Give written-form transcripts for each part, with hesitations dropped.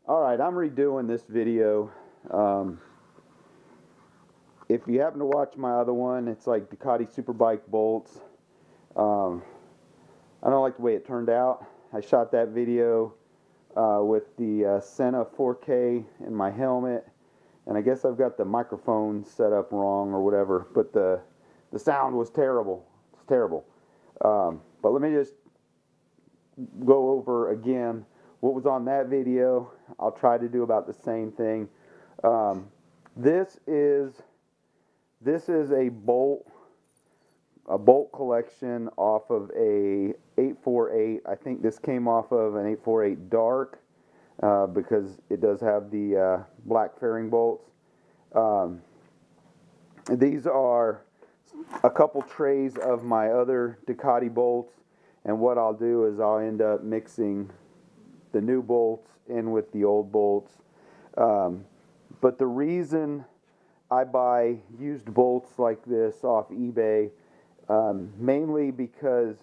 Alright, I'm redoing this video. If you happen to watch my other one, it's like Ducati SuperBike bolts. Um, I don't like the way it turned out. I shot that video with the Senna 4K in my helmet, and I guess I've got the microphone set up wrong or whatever, but the sound was terrible. It's terrible. But let me just go over again what was on that video. I'll try to do about the same thing. This is a bolt collection off of a 848. I think this came off of an 848 dark because it does have the black fairing bolts. These are a couple trays of my other Ducati bolts, and what I'll do is I'll end up mixing the new bolts in with the old bolts. But the reason I buy used bolts like this off eBay, mainly because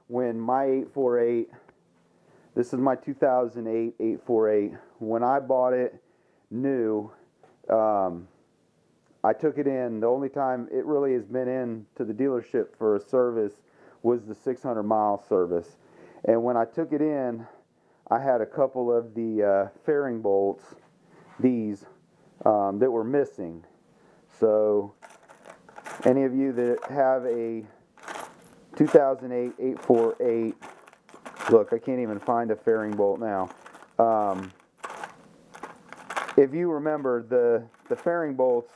when my 848, this is my 2008 848, when I bought it new, I took it in. The only time it really has been in to the dealership for a service was the 600-mile service. And when I took it in, I had a couple of the fairing bolts, these, that were missing. So any of you that have a 2008 848, look, I can't even find a fairing bolt now. If you remember, the fairing bolts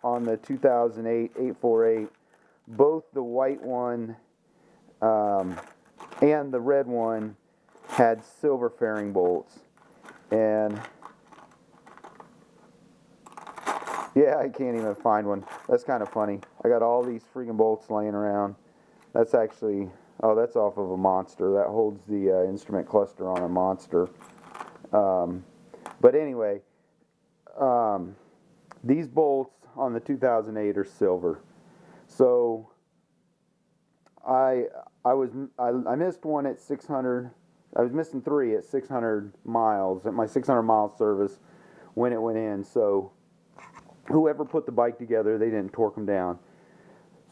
on the 2008 848, both the white one and the red one had silver fairing bolts. And yeah, I can't even find one. That's kind of funny. I got all these freaking bolts laying around. That's actually, oh, that's off of a Monster. That holds the instrument cluster on a Monster. But anyway, these bolts on the 2008 are silver. So I missed one at 600. I was missing 3 at 600 miles at my 600-mile service when it went in. So whoever put the bike together, they didn't torque them down.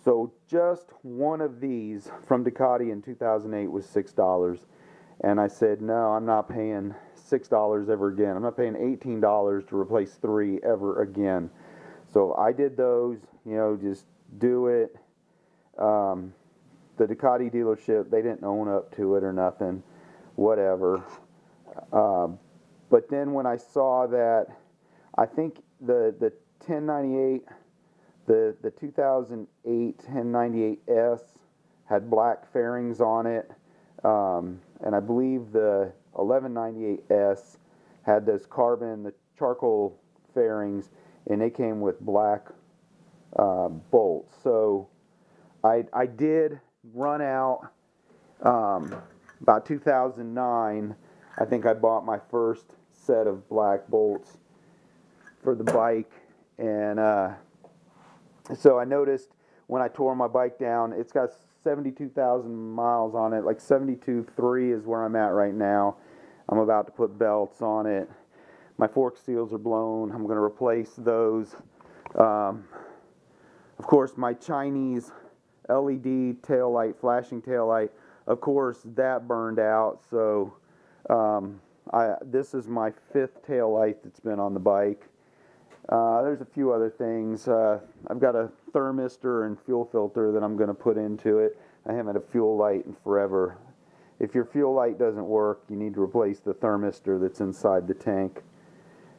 So just one of these from Ducati in 2008 was $6. And I said, no, I'm not paying $6 ever again. I'm not paying $18 to replace 3 ever again. So I did those, just do it. The Ducati dealership, they didn't own up to it or nothing, whatever. But then when I saw that, I think the 1098, the 2008 1098S had black fairings on it, and I believe the 1198S had those the charcoal fairings, and they came with black bolts. So I did run out about 2009. I think I bought my first set of black bolts for the bike, and so I noticed when I tore my bike down, it's got 72,000 miles on it, like 72.3 is where I'm at right now. I'm about to put belts on it. My fork seals are blown. I'm going to replace those. Of course, my Chinese LED taillight, flashing taillight, of course, that burned out. So this is my 5th taillight that's been on the bike. There's a few other things. I've got a thermistor and fuel filter that I'm going to put into it. I haven't had a fuel light in forever. If your fuel light doesn't work, you need to replace the thermistor that's inside the tank.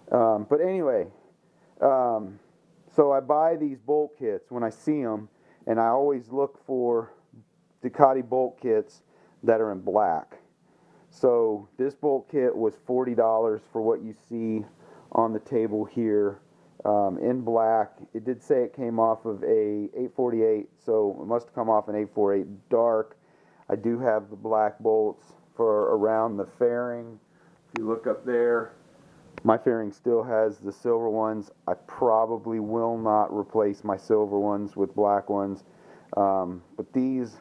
But anyway, so I buy these bolt kits when I see them, and I always look for Ducati bolt kits that are in black. So this bolt kit was $40 for what you see on the table here, in black. It did say it came off of a 848, so it must have come off an 848 dark. I do have the black bolts for around the fairing. If you look up there, my fairing still has the silver ones. I probably will not replace my silver ones with black ones, but these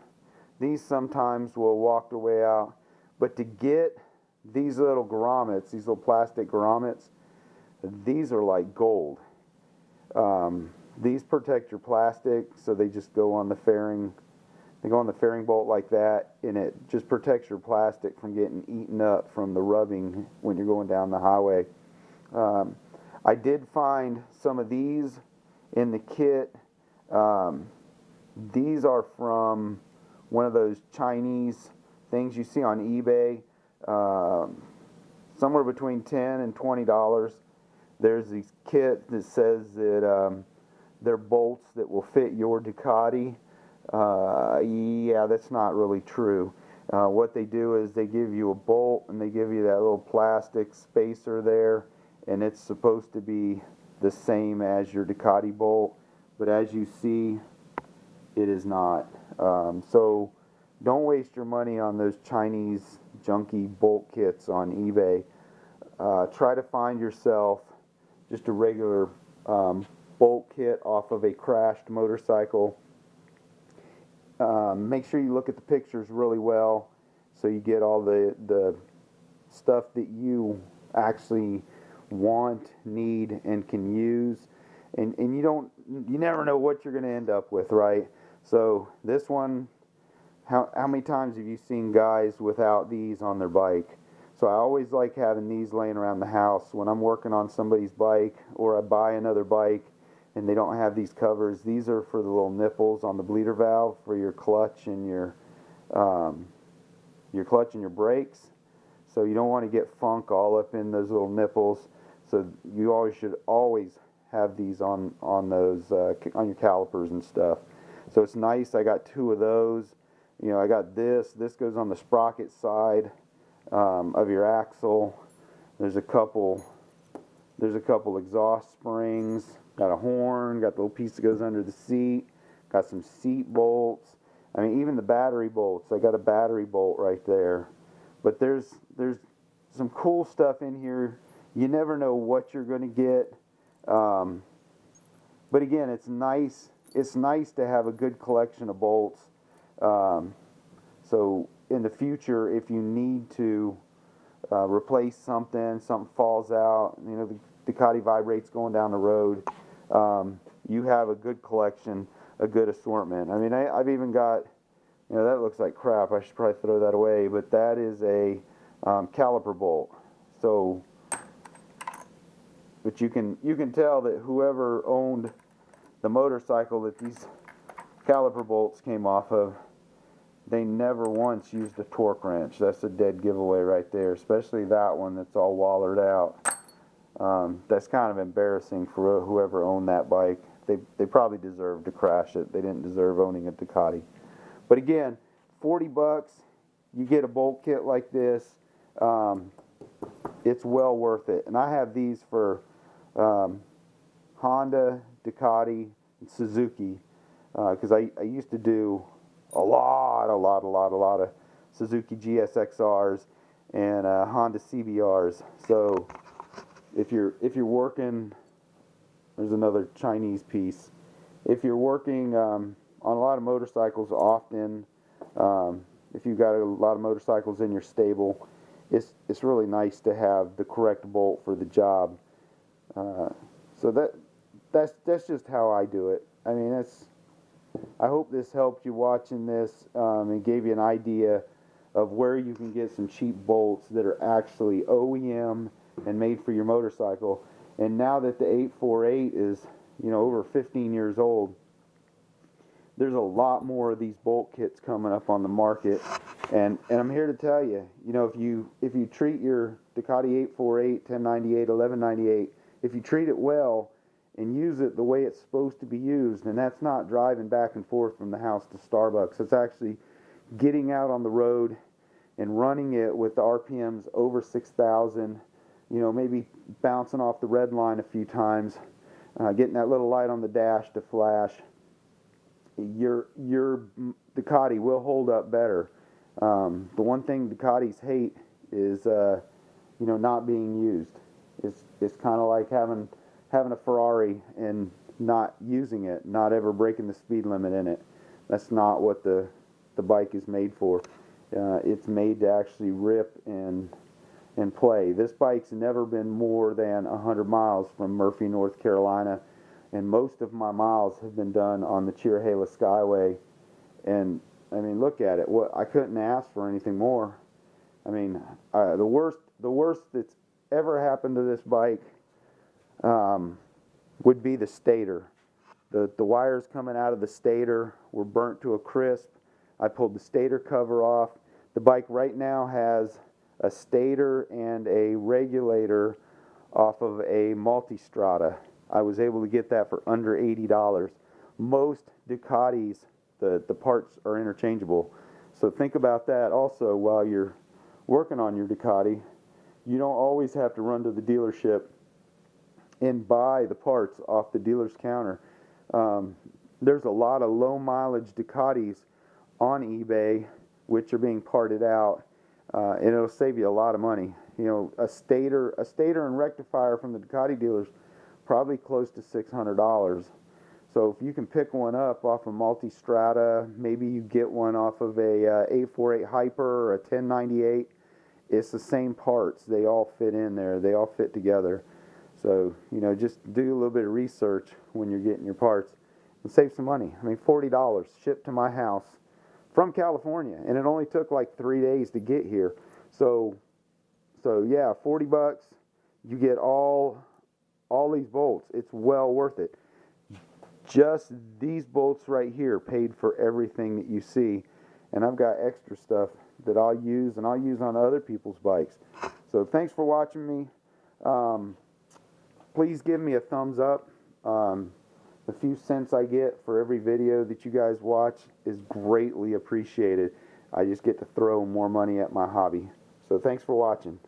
sometimes will walk their way out. But to get these little grommets, these little plastic grommets, these are like gold. These protect your plastic, so they just go on the fairing. They go on the fairing bolt like that, and it just protects your plastic from getting eaten up from the rubbing when you're going down the highway. I did find some of these in the kit. These are from one of those Chinese things you see on eBay, somewhere between $10 and $20. There's these kit that says that they're bolts that will fit your Ducati. Yeah, that's not really true. What they do is they give you a bolt and they give you that little plastic spacer there, and it's supposed to be the same as your Ducati bolt, but as you see, it is not. So don't waste your money on those Chinese junky bolt kits on eBay. Try to find yourself just a regular bolt kit off of a crashed motorcycle. Make sure you look at the pictures really well so you get all the stuff that you actually want, need, and can use. And you never know what you're going to end up with, right? So this one, how many times have you seen guys without these on their bike? So I always like having these laying around the house when I'm working on somebody's bike, or I buy another bike and they don't have these covers. These are for the little nipples on the bleeder valve for your clutch and your brakes. So you don't want to get funk all up in those little nipples. So you should always have these on those on your calipers and stuff. So it's nice. I got two of those. You know, I got this. This goes on the sprocket side of your axle. There's a couple exhaust springs. Got a horn. Got the little piece that goes under the seat. Got some seat bolts. I mean, even the battery bolts. I got a battery bolt right there. But there's some cool stuff in here. You never know what you're going to get. But again, it's nice. It's nice to have a good collection of bolts. So in the future, if you need to replace something falls out, you know, the Ducati vibrates going down the road, you have a good collection, a good assortment. I mean, I've even got, you know, that looks like crap. I should probably throw that away, but that is a caliper bolt. So, but you can tell that whoever owned the motorcycle that these caliper bolts came off of, they never once used a torque wrench. That's a dead giveaway right there, especially that one that's all wallered out. That's kind of embarrassing for whoever owned that bike. They probably deserved to crash it. They didn't deserve owning a Ducati. But again, 40 bucks, you get a bolt kit like this. It's well worth it. And I have these for Honda, Ducati, and Suzuki, because I used to do a lot of Suzuki GSXRs and Honda CBRs. So if you're working, there's another Chinese piece. If you're working on a lot of motorcycles often, if you've got a lot of motorcycles in your stable, it's really nice to have the correct bolt for the job. So that's just how I do it. I mean, I hope this helped you watching this and gave you an idea of where you can get some cheap bolts that are actually OEM and made for your motorcycle. And now that the 848 is, you know, over 15 years old, there's a lot more of these bolt kits coming up on the market. And I'm here to tell you, you know, if you treat your Ducati 848, 1098, 1198, if you treat it well and use it the way it's supposed to be used, and that's not driving back and forth from the house to Starbucks, it's actually getting out on the road and running it with the RPMs over 6,000, you know, maybe bouncing off the red line a few times, getting that little light on the dash to flash, your Ducati will hold up better. The one thing Ducatis hate is, you know, not being used. It's kind of like having a Ferrari and not using it, not ever breaking the speed limit in it. That's not what the bike is made for. It's made to actually rip and and play. This bike's never been more than 100 miles from Murphy, North Carolina, and most of my miles have been done on the Cheerhala Skyway. And I mean, look at it. What, I couldn't ask for anything more. I mean, the worst that's ever happened to this bike would be the stator. The wires coming out of the stator were burnt to a crisp. I pulled the stator cover off. The bike right now has a stator and a regulator off of a Multistrada. I was able to get that for under $80. Most Ducatis, the parts are interchangeable. So think about that also while you're working on your Ducati. You don't always have to run to the dealership and buy the parts off the dealer's counter. There's a lot of low mileage Ducatis on eBay which are being parted out, and it'll save you a lot of money. You know, a stator and rectifier from the Ducati dealers probably close to $600. So if you can pick one up off a Multistrada, maybe you get one off of a 848 Hyper or a 1098. It's the same parts. They all fit in there. They all fit together. So, you know, just do a little bit of research when you're getting your parts and save some money. I mean, $40 shipped to my house from California, and it only took like 3 days to get here. So yeah, $40. You get all these bolts. It's well worth it. Just these bolts right here paid for everything that you see, and I've got extra stuff that I'll use, and I'll use on other people's bikes. So thanks for watching me. Please give me a thumbs up. The few cents I get for every video that you guys watch is greatly appreciated. I just get to throw more money at my hobby. So thanks for watching.